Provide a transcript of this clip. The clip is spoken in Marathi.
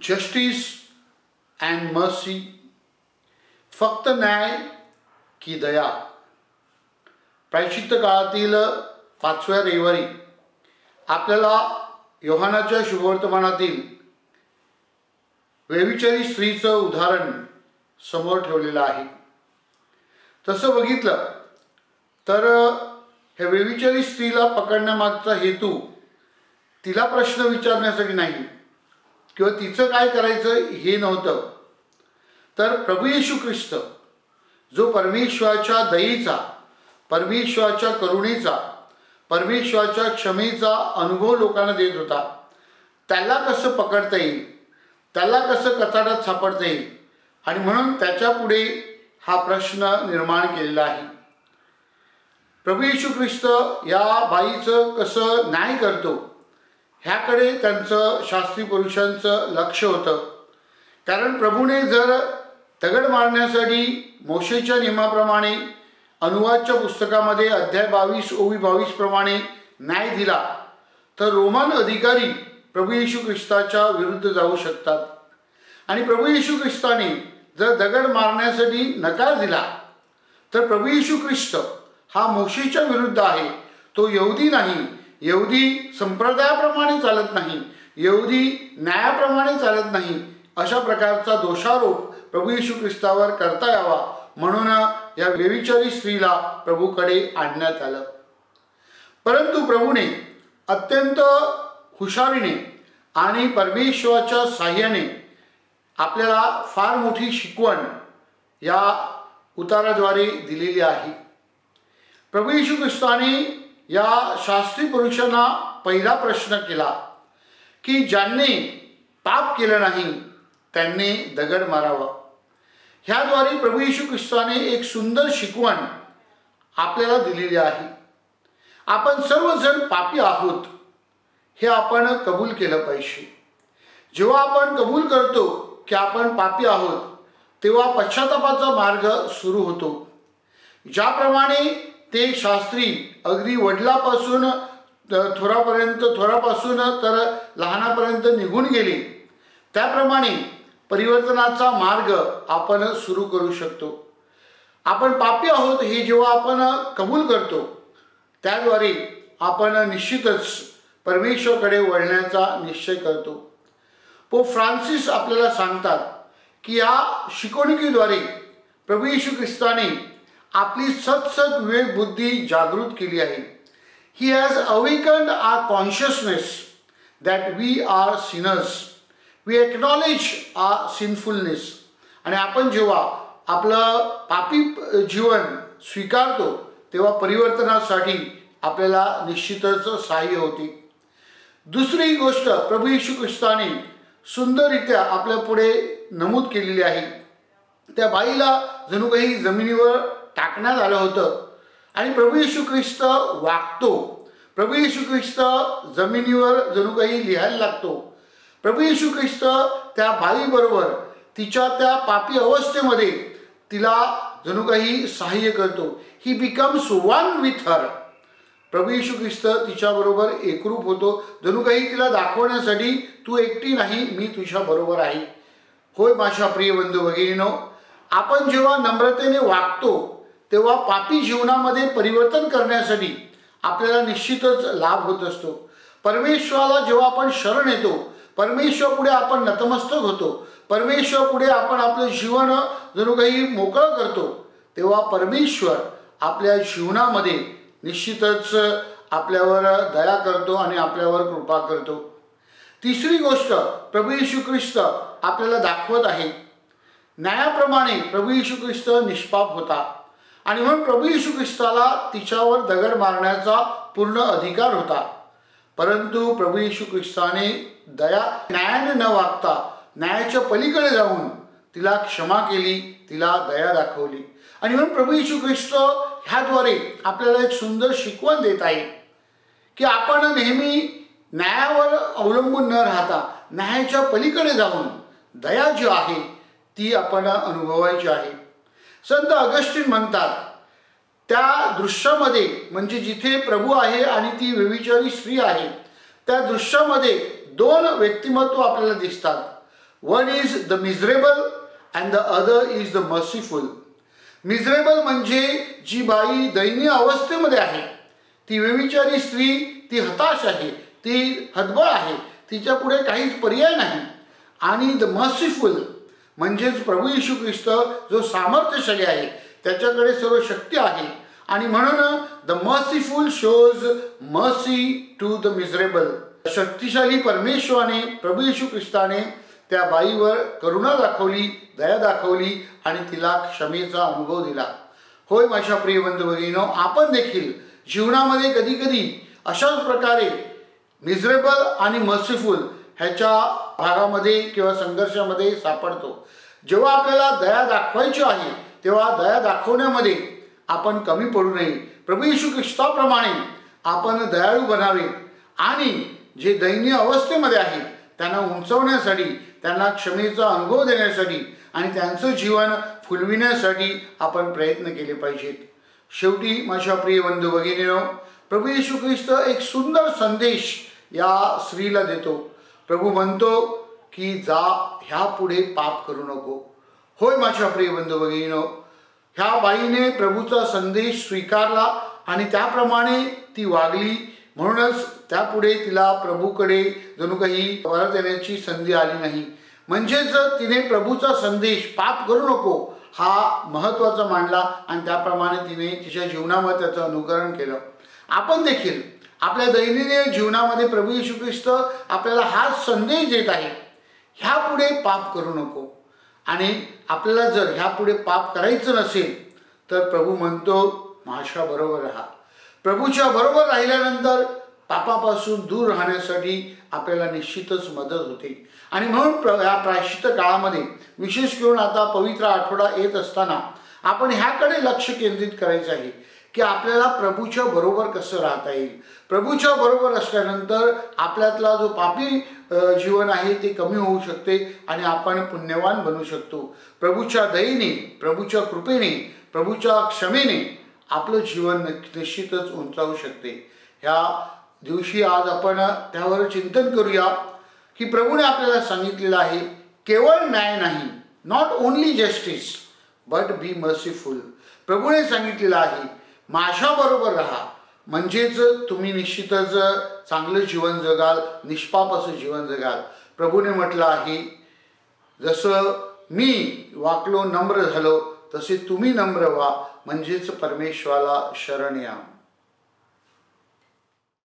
जस्टिस अँड मर्सी, फक्त न्याय की दया. प्रायश्चित्त काळातील 5व्या रविवारी आपल्याला योहानाच्या शुभवर्तमानातील व्यभिचारी स्त्रीचं उदाहरण समोर ठेवलेलं आहे. तसं बघितलं तर ह्या व्यभिचारी स्त्रीला पकडण्यामागचा हेतू तिला प्रश्न विचारण्यासाठी नाही किंवा तिचं काय करायचं हे नव्हतं, तर प्रभू येशू ख्रिस्त जो परमेश्वराच्या दयेचा, परमेश्वराच्या करुणेचा, परमेश्वराच्या क्षमेचा अनुभव लोकांना देत होता, त्याला कसं पकडता येईल, त्याला कसं कचाट्यात सापडता येईल, आणि म्हणून त्याच्या पुढे हा प्रश्न निर्माण केलेला आहे. प्रभू येशू ख्रिस्त या बाईचं कसं न्याय करतो ह्याकडे त्यांचं शास्त्री पुरुषांचं लक्ष होतं. कारण प्रभूने जर दगड मारण्यासाठी मोशेच्या नियमाप्रमाणे अनुवादच्या पुस्तकामध्ये अध्याय 22 ओवी 22 प्रमाणे न्याय दिला, तर रोमन अधिकारी प्रभू येशू ख्रिस्ताच्या विरुद्ध जाऊ शकतात. आणि प्रभू येशू ख्रिस्ताने जर दगड मारण्यासाठी नकार दिला तर प्रभू येशू ख्रिस्त हा मोशेच्या विरुद्ध आहे, तो यहुदी नाही, यहुदी संप्रदायाप्रमाणे चालत नाही, यहुदी न्यायाप्रमाणे चालत नाही, अशा प्रकारचा दोषारोप प्रभू येशू ख्रिस्तावर करता यावा म्हणून या व्यभिचारी स्त्रीला प्रभूकडे आणण्यात आलं. परंतु प्रभूने अत्यंत हुशारीने आणि परमेश्वराच्या साह्याने आपल्याला फार मोठी शिकवण या उताराद्वारे दिलेली आहे. प्रभू येशू ख्रिस्ताने या शास्त्री पुरुषांना पहिला प्रश्न केला की ज्यांनी पाप केलं नाही त्यांनी दगड मारावा. ह्याद्वारे प्रभू येशू ख्रिस्ताने एक सुंदर शिकवण आपल्याला दिलेली आहे. आपण सर्वजण पापी आहोत हे आपण कबूल केलं पाहिजे. जेव्हा आपण कबूल करतो की आपण पापी आहोत तेव्हा पश्चातापाचा मार्ग सुरू होतो. ज्याप्रमाणे ते शास्त्री अगदी वडिलापासून थोरापासून तर लहानापर्यंत निघून गेले, त्याप्रमाणे परिवर्तनाचा मार्ग आपण सुरू करू शकतो. आपण पापी आहोत हे जेव्हा आपण कबूल करतो त्याद्वारे आपण निश्चितच परमेश्वराकडे वळण्याचा निश्चय करतो. पोप फ्रान्सिस आपल्याला सांगतात की या शिकवणुकीद्वारे प्रभू येशू ख्रिस्ताने आपली सत्सद विवेक बुद्धी जागृत केली आहे. He has awakened our consciousness that we are sinners, we acknowledge our sinfulness. आणि आपण जेव्हा आपलं पापी जीवन स्वीकारतो तेव्हा परिवर्तनासाठी आपल्याला निश्चितच सहाय्य होते. दुसरी गोष्ट प्रभू येशू ख्रिस्ताने सुंदररित्या आपल्या पुढे नमूद केलेली आहे. त्या बाईला जणू काही जमिनीवर टाकण्यात आलं होतं आणि प्रभू येशू ख्रिस्त वागतो. प्रभू येशू ख्रिस्त जमिनीवर जणू काही लिहायला लागतो. प्रभू येशू ख्रिस्त त्या बाईबरोबर तिच्या त्या पापी अवस्थेमध्ये तिला जणू काही सहाय्य करतो. He becomes one with her. प्रभू येशू ख्रिस्त तिच्याबरोबर एकरूप होतो, जणू काही तिला दाखवण्यासाठी तू एकटी नाही, मी तुझ्या बरोबर आहे. होय माझ्या प्रिय बंधू भगिनीनो, आपण जेव्हा नम्रतेने वागतो तेव्हा पापी जीवनामध्ये परिवर्तन करण्यासाठी आपल्याला निश्चितच लाभ होत असतो. परमेश्वराला जेव्हा आपण शरण येतो, परमेश्वर पुढे आपण नतमस्तक होतो, परमेश्वर पुढे आपण आपलं जीवन जणू काही मोकळं करतो, तेव्हा परमेश्वर आपल्या जीवनामध्ये निश्चितच आपल्यावर दया करतो आणि आपल्यावर कृपा करतो. तिसरी गोष्ट प्रभू येशू ख्रिस्त आपल्याला दाखवत आहे, न्यायाप्रमाणे प्रभू येशू ख्रिस्त निष्पाप होता आणि म्हणून प्रभू येशू ख्रिस्ताला तिच्यावर दगड मारण्याचा पूर्ण अधिकार होता. परंतु प्रभू येशू ख्रिस्ताने न्यायाने न वागता न्यायाच्या पलीकडे जाऊन तिला क्षमा केली, तिला दया दाखवली. आणि म्हणून प्रभू येशू ख्रिस्त ह्याद्वारे आपल्याला एक सुंदर शिकवण देत आहे की आपण नेहमी न्यायावर अवलंबून न राहता न्यायाच्या पलीकडे जाऊन दया जी आहे ती आपण अनुभवायची आहे. संत ऑगस्टीन म्हणतात त्या दृश्यामध्ये, म्हणजे जिथे प्रभू आहे आणि ती व्यभिचारी स्त्री आहे, त्या दृश्यामध्ये दोन व्यक्तिमत्व आपल्याला दिसतात. One is the miserable and the other is the merciful. Miserable म्हणजे जी बाई दयनीय अवस्थेमध्ये आहे, ती व्यभिचारी स्त्री, ती हताश आहे, ती हतबल आहे, तिच्या पुढे काहीच पर्याय नाही. आणि द मर्सीफुल म्हणजेच प्रभू येशू ख्रिस्त जो सामर्थ्यशाली आहे, त्याच्याकडे सर्व शक्ती आहे. आणि म्हणून the merciful shows mercy to the miserable. शक्तिशाली परमेश्वराने, प्रभू येशू ख्रिस्ताने त्या बाईवर करुणा दाखवली, दया दाखवली आणि तिला क्षमेचा अनुभव दिला. होय माझ्या प्रिय बंधू भगिनींनो, आपण देखील जीवनामध्ये कधी कधी अशाच प्रकारे मिझरेबल आणि मर्सीफुल ह्याच्या भागामध्ये किंवा संघर्षामध्ये सापडतो. जेव्हा आपल्याला दया दाखवायची आहे तेव्हा दया दाखवण्यामध्ये आपण कमी पडू नये. प्रभू येशू ख्रिस्ताप्रमाणे आपण दयाळू बनावे आणि जे दयनीय अवस्थेमध्ये आहेत त्यांना उंचवण्यासाठी, त्यांना क्षमेचा अनुभव देण्यासाठी आणि त्यांचं जीवन फुलविण्यासाठी आपण प्रयत्न केले पाहिजेत. शेवटी माझ्या प्रिय बंधू भगिनींनो, प्रभू येशू ख्रिस्त एक सुंदर संदेश या स्त्रीला देतो. प्रभू म्हणतो की जा, ह्यापुढे पाप करू नको. होय माझ्या प्रिय बंधू भगिनींनो, ह्या बाईने प्रभूचा संदेश स्वीकारला आणि त्याप्रमाणे ती वागली. म्हणूनच त्यापुढे तिला प्रभूकडे जणू काही परत येण्याची संधी आली नाही. म्हणजेच तिने प्रभूचा संदेश पाप करू नको हा महत्त्वाचा मानला आणि त्याप्रमाणे तिने तिच्या जीवनामध्ये त्याचं अनुकरण केलं. आपण देखील आपल्या दैनंदिन जीवनामध्ये प्रभू येशू ख्रिस्त आपल्याला हाच संदेश देत आहे, ह्यापुढे पाप करू नको. आणि आपल्याला जर ह्यापुढे पाप करायचं नसेल तर प्रभू म्हणतो माझ्या बरोबर राहा. प्रभूच्या बरोबर राहिल्यानंतर पापापासून दूर राहण्यासाठी आपल्याला निश्चितच मदत होते. आणि म्हणून या प्रायश्चित्त काळामध्ये विशेष करून आता पवित्र आठवडा येत असताना आपण ह्याकडे लक्ष केंद्रित करायचं आहे की आपल्याला प्रभूच्या बरोबर कसं राहता येईल. प्रभूच्या बरोबर असल्यानंतर आपल्यातला जो पापी जीवन आहे ते कमी होऊ शकते आणि आपण पुण्यवान बनू शकतो. प्रभूच्या दयेने, प्रभूच्या कृपेने, प्रभूच्या क्षमेने आपलं जीवन निश्चितच उंचावू शकते. ह्या दिवशी आज आपण त्यावर चिंतन करूया की प्रभूने आपल्याला सांगितलेलं आहे केवळ न्याय नाही, not only justice but be merciful. प्रभूने सांगितलेलं आहे माझ्याबरोबर राहा, म्हणजेच तुम्ही निश्चितच चांगलं जीवन जगाल, निष्पाप असं जीवन जगाल. प्रभूने म्हटलं आहे जसं मी वाकलो, नम्र झालो, तसे तुम्ही नम्र व्हा, म्हणजेच परमेश्वराला शरण या.